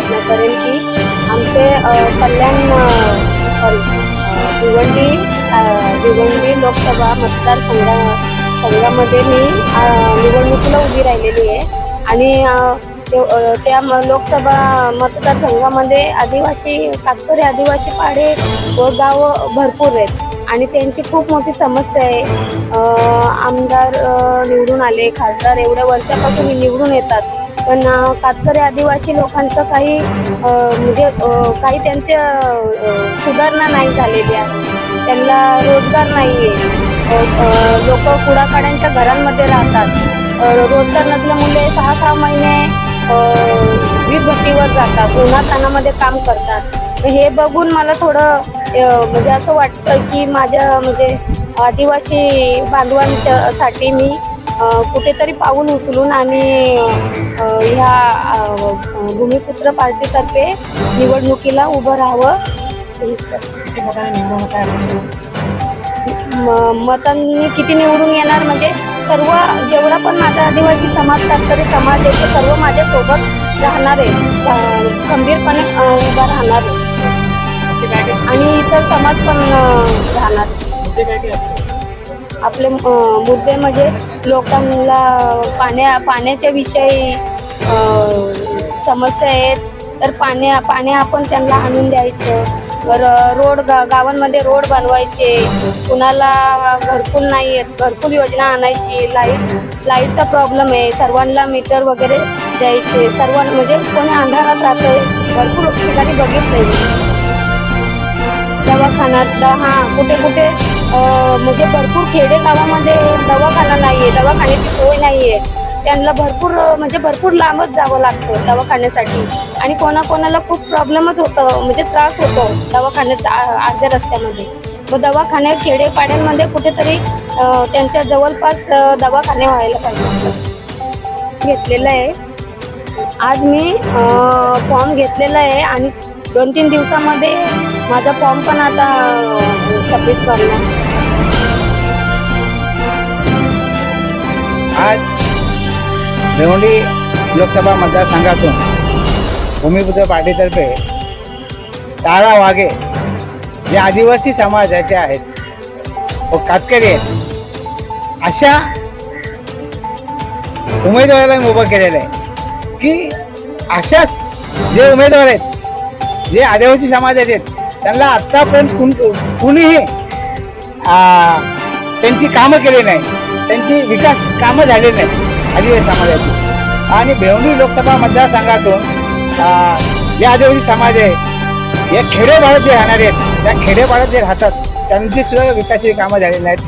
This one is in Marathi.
प्रयत्न करेन की आमचे कल्याण भिवंडी लोकसभा मतदारसंघामध्ये मी निवडणुकीला उभी राहिलेली आहे आणि त्या लोकसभा मतदारसंघामध्ये कातकरी आदिवासी पाडे व गाव भरपूर आहेत आणि त्यांची खूप मोठी समस्या आहे. आमदार निवडून आले, खासदार एवढ्या वर्षापासून निवडून येतात, पण कातकरी आदिवासी लोकांचं काही काही त्यांच्या सुधारणा नाही झालेली आहे. त्यांना रोजगार नाही आहे. लोक कुडाकाड्यांच्या घरांमध्ये राहतात. रोजगार नसल्यामुळे 6-6 महिने वीज भट्टीवर जातात, उन्हातानामध्ये काम करतात. हे बघून मला थोडं असं वाटतं की माझ्या आदिवासी बांधवांसाठी मी कुठेतरी पाऊल उचलून आणि ह्या भूमिपुत्र पार्टीतर्फे निवडणुकीला उभं राहावं. मतांनी किती निवडून येणार सर्व जेवढा पण माझा आदिवासी समाज कातकरी समाज आहे ते सर्व माझ्या सोबत राहणार आहे, खंबीरपणे उभा राहणार आहे आणि इतर समाज पण राहणार. आपले मुद्दे लोकांना पाण्याच्या विषयी समस्या आहेत, तर पाणी आपण त्यांना आणून द्यायचं. रोड गावांमध्ये रोड बनवायचे, कुणाला घरकुल नाही आहेत, घरकुल योजना आणायची. लाईटचा प्रॉब्लेम आहे, सर्वांना मीटर वगैरे द्यायचे. कोणी अंधारात राहतंय, भरपूर ठिकाणी बघितलंय. दवाखान्यात कुठे भरपूर खेडेगावामध्ये दवाखाना नाहीये, दवाखान्याची सोय नाहीये. त्यांना भरपूर लांबच जावं लागतं दवाखान्यासाठी आणि कोणाकोणाला खूप प्रॉब्लेमच होतं, त्रास होतो दवाखान्यात अर्ध्या रस्त्यामध्ये. मग दवाखाने खेडेपाड्यांमध्ये कुठेतरी त्यांच्या जवळपास दवाखाने व्हायला पाहिजे. घेतलेलं आहे आज मी फॉर्म घेतलेला आहे आणि 2-3 दिवसामध्ये माझा फॉर्म पण आता सबमिट करणार. आज भिवंडी लोकसभा मतदारसंघातून भूमिपुत्र पार्टीतर्फे तारा वाघे जे आदिवासी समाजाचे आहेत व कातकरी आहेत अशा उमेदवाराला उभं केलेलं आहे की अशाच जे उमेदवार आहेत जे आदिवासी समाजाचे आहेत त्यांना आत्तापर्यंत कुणीही त्यांची कामं केली नाही, त्यांची विकास कामं झाली नाही आदिवासी समाजाची. आणि भिवंडी लोकसभा मतदारसंघातून जे आदिवासी समाज आहे या खेडेपाड्यात जे राहणारे आहेत, त्या खेडेपाड्यात जे राहतात त्यांची सुद्धा विकासाची कामं झालेली नाहीत.